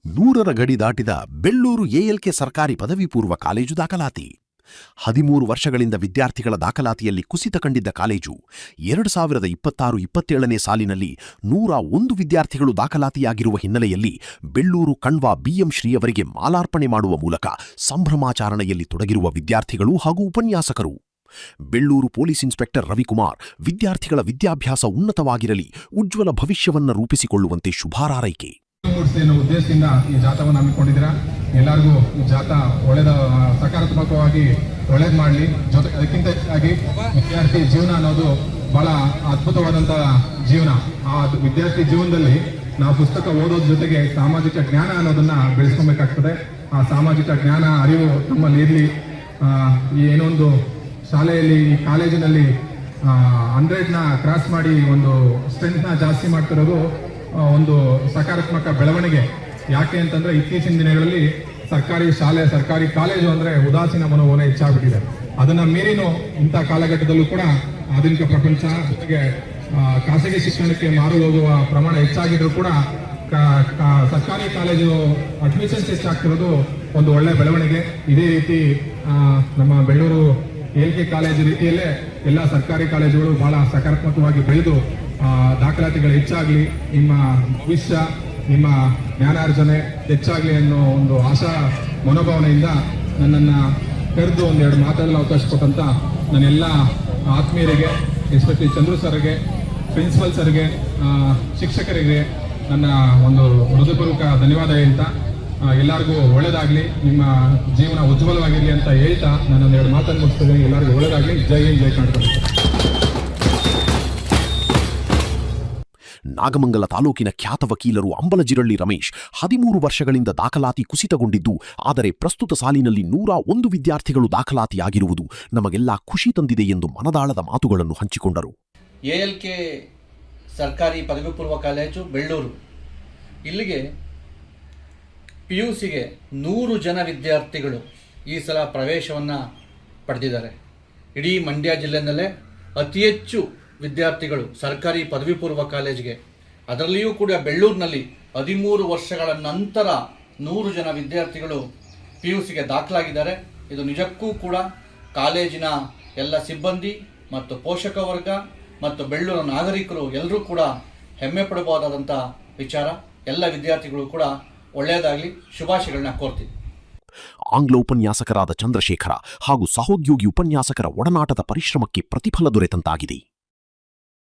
100ರ ಗಡಿ ದಾಟಿದ ಬೆಳ್ಳೂರು ಎಎಲ್ಕೆ ಸರ್ಕಾರಿ ಪದವಿ ಪೂರ್ವ ಕಾಲೇಜು ದಾಖಲಾತಿ. 13 ವರ್ಷಗಳಿಂದ ವಿದ್ಯಾರ್ಥಿಗಳ ದಾಖಲಾತಿಯಲ್ಲಿ ಕುಸಿತ ಕಂಡಿದ್ದ ಕಾಲೇಜು 2026-27ನೇ ಸಾಲಿನಲ್ಲಿ 101 ವಿದ್ಯಾರ್ಥಿಗಳು ದಾಖಲಾತಿಯಾಗಿರುವ ಹಿನ್ನೆಲೆಯಲ್ಲಿ ಬೆಳ್ಳೂರು ಕಣ್ವ ಬಿಎಂ ಶ್ರೀ ಅವರಿಗೆ ಮಾಲಾರ್ಪಣೆ ಮಾಡುವ ಮೂಲಕ ಸಂಭ್ರಮಾಚರಣೆಯಲ್ಲಿ ತೊಡಗಿರುವ ವಿದ್ಯಾರ್ಥಿಗಳು ಹಾಗೂ ಉಪನ್ಯಾಸಕರು. ಬೆಳ್ಳೂರು ಪೊಲೀಸ್ ಇನ್ಸ್ಪೆಕ್ಟರ್ ರವಿಕುಮಾರ್ ವಿದ್ಯಾರ್ಥಿಗಳ ವಿದ್ಯಾಭ್ಯಾಸ ಉನ್ನತವಾಗಿರಲಿ, ಉಜ್ವಲ ಭವಿಷ್ಯವನ್ನು ರೂಪಿಸಿಕೊಳ್ಳುವಂತೆ ಶುಭಾರೈಕೆ. ಉದ್ದೇಶದಿಂದ ಈ ಜಾಥಾವನ್ನು ಹಮ್ಮಿಕೊಂಡಿದ್ದೀರಾ. ಎಲ್ಲರಿಗೂ ಈ ಜಾಥಾ ಸಕಾರಾತ್ಮಕವಾಗಿ ಒಳ್ಳೇದು ಮಾಡಲಿ. ಜೊತೆಗೆ ಅದಕ್ಕಿಂತ ಹೆಚ್ಚಾಗಿ ವಿದ್ಯಾರ್ಥಿ ಜೀವನ ಅನ್ನೋದು ಬಹಳ ಅದ್ಭುತವಾದಂತಹ ಜೀವನ. ಆ ವಿದ್ಯಾರ್ಥಿ ಜೀವನದಲ್ಲಿ ನಾವು ಪುಸ್ತಕ ಓದೋದ್ರ ಜೊತೆಗೆ ಸಾಮಾಜಿಕ ಜ್ಞಾನ ಅನ್ನೋದನ್ನ ಬೆಳೆಸ್ಕೊಬೇಕಾಗ್ತದೆ. ಆ ಸಾಮಾಜಿಕ ಜ್ಞಾನ ಅರಿವು ನಮ್ಮಲ್ಲಿ ಇರಲಿ. ಏನೊಂದು ಶಾಲೆಯಲ್ಲಿ ಕಾಲೇಜಿನಲ್ಲಿ 100ನ ಕ್ರಾಸ್ ಮಾಡಿ ಒಂದು ಸ್ಟ್ರೆಂತ್ನ ಜಾಸ್ತಿ ಮಾಡ್ತಿರೋದು ಒಂದು ಸಕಾರಾತ್ಮಕ ಬೆಳವಣಿಗೆ. ಯಾಕೆ ಅಂತಂದ್ರೆ ಇತ್ತೀಚಿನ ದಿನಗಳಲ್ಲಿ ಸರ್ಕಾರಿ ಶಾಲೆ, ಸರ್ಕಾರಿ ಕಾಲೇಜು ಅಂದ್ರೆ ಉದಾಸೀನ ಮನೋಭಾವನೆ ಹೆಚ್ಚಾಗ್ಬಿಟ್ಟಿದೆ. ಅದನ್ನ ಮೀರಿನೂ ಇಂಥ ಕಾಲಘಟ್ಟದಲ್ಲೂ ಕೂಡ ಆಧುನಿಕ ಪ್ರಪಂಚ ಜೊತೆಗೆ ಖಾಸಗಿ ಶಿಕ್ಷಣಕ್ಕೆ ಮಾರು ಹೋಗುವ ಪ್ರಮಾಣ ಹೆಚ್ಚಾಗಿದ್ರು ಕೂಡ ಸರ್ಕಾರಿ ಕಾಲೇಜು ಅಡ್ಮಿಷನ್ಸ್ ಹೆಚ್ಚಾಗ್ತಿರೋದು ಒಂದು ಒಳ್ಳೆ ಬೆಳವಣಿಗೆ. ಇದೇ ರೀತಿ ನಮ್ಮ ಬೆಳ್ಳೂರು ಎಎಲ್ಕೆ ಕಾಲೇಜು ರೀತಿಯಲ್ಲೇ ಎಲ್ಲ ಸರ್ಕಾರಿ ಕಾಲೇಜುಗಳು ಬಹಳ ಸಕಾರಾತ್ಮಕವಾಗಿ ಬೆಳೆದು ದಾಖಲಾತಿಗಳು ಹೆಚ್ಚಾಗಲಿ, ನಿಮ್ಮ ಭವಿಷ್ಯ, ನಿಮ್ಮ ಜ್ಞಾನಾರ್ಜನೆ ಹೆಚ್ಚಾಗಲಿ ಅನ್ನೋ ಒಂದು ಆಶಾ ಮನೋಭಾವನೆಯಿಂದ ನನ್ನನ್ನು ಕರೆದು ಒಂದೆರಡು ಮಾತಾಡಲು ಅವಕಾಶ ಕೊಟ್ಟಂತ ನನ್ನೆಲ್ಲ ಆತ್ಮೀಯರಿಗೆ, ಎಸ್ಪೆಷಲಿ ಚಂದ್ರು ಸರ್ಗೆ, ಪ್ರಿನ್ಸಿಪಲ್ ಸರ್ಗೆ, ಶಿಕ್ಷಕರಿಗೆ ನನ್ನ ಒಂದು ಹೃದಯಪೂರ್ವಕ ಧನ್ಯವಾದ ಹೇಳ್ತಾ, ಎಲ್ಲರಿಗೂ ಒಳ್ಳೇದಾಗಲಿ, ನಿಮ್ಮ ಜೀವನ ಉಜ್ವಲವಾಗಿರಲಿ ಅಂತ ಹೇಳ್ತಾ ನಾನೊಂದೆರಡು ಮಾತನ್ನು ಮುಗಿಸ್ತಿದ್ದೀನಿ. ಎಲ್ಲರಿಗೂ ಒಳ್ಳೇದಾಗಲಿ. ಜೈ ಹಿಂದ್, ಜೈ ಕರ್ನಾಟಕ. ನಾಗಮಂಗಲ ತಾಲೂಕಿನ ಖ್ಯಾತ ವಕೀಲರು ಅಂಬಲಜಿರಳ್ಳಿ ರಮೇಶ್ 13 ವರ್ಷಗಳಿಂದ ದಾಖಲಾತಿ ಕುಸಿತಗೊಂಡಿದ್ದು, ಆದರೆ ಪ್ರಸ್ತುತ ಸಾಲಿನಲ್ಲಿ 101 ವಿದ್ಯಾರ್ಥಿಗಳು ದಾಖಲಾತಿಯಾಗಿರುವುದು ನಮಗೆಲ್ಲ ಖುಷಿ ತಂದಿದೆ ಎಂದು ಮನದಾಳದ ಮಾತುಗಳನ್ನು ಹಂಚಿಕೊಂಡರು. ಎಎಲ್ಕೆ ಸರ್ಕಾರಿ ಪದವಿ ಪೂರ್ವ ಕಾಲೇಜು ಬೆಳ್ಳೂರು, ಇಲ್ಲಿಗೆ PUCಗೆ 100 ಜನ ವಿದ್ಯಾರ್ಥಿಗಳು ಈ ಸಲ ಪ್ರವೇಶವನ್ನು ಪಡೆದಿದ್ದಾರೆ. ಇಡೀ ಮಂಡ್ಯ ಜಿಲ್ಲೆಯಲ್ಲೇ ಅತಿ ಹೆಚ್ಚು ವಿದ್ಯಾರ್ಥಿಗಳು ಸರ್ಕಾರಿ ಪದವಿ ಪೂರ್ವ ಕಾಲೇಜಿಗೆ, ಅದರಲ್ಲಿಯೂ ಕೂಡ ಬೆಳ್ಳೂರಿನಲ್ಲಿ 13 ವರ್ಷಗಳ ನಂತರ 100 ಜನ ವಿದ್ಯಾರ್ಥಿಗಳು PUCಗೆ ದಾಖಲಾಗಿದ್ದಾರೆ. ಇದು ನಿಜಕ್ಕೂ ಕೂಡ ಕಾಲೇಜಿನ ಎಲ್ಲ ಸಿಬ್ಬಂದಿ ಮತ್ತು ಪೋಷಕ ವರ್ಗ ಮತ್ತು ಬೆಳ್ಳೂರು ನಾಗರಿಕರು ಎಲ್ಲರೂ ಕೂಡ ಹೆಮ್ಮೆ ಪಡಬಹುದಾದಂಥ ವಿಚಾರ. ಎಲ್ಲ ವಿದ್ಯಾರ್ಥಿಗಳು ಕೂಡ ಒಳ್ಳೆಯದಾಗಲಿ, ಶುಭಾಶಯಗಳನ್ನ ಕೋರ್ತೀನಿ. ಆಂಗ್ಲ ಉಪನ್ಯಾಸಕರಾದ ಚಂದ್ರಶೇಖರ ಹಾಗೂ ಸಹೋದ್ಯೋಗಿ ಉಪನ್ಯಾಸಕರ ಒಡನಾಟದ ಪರಿಶ್ರಮಕ್ಕೆ ಪ್ರತಿಫಲ ದೊರೆತಂತಾಗಿದೆ.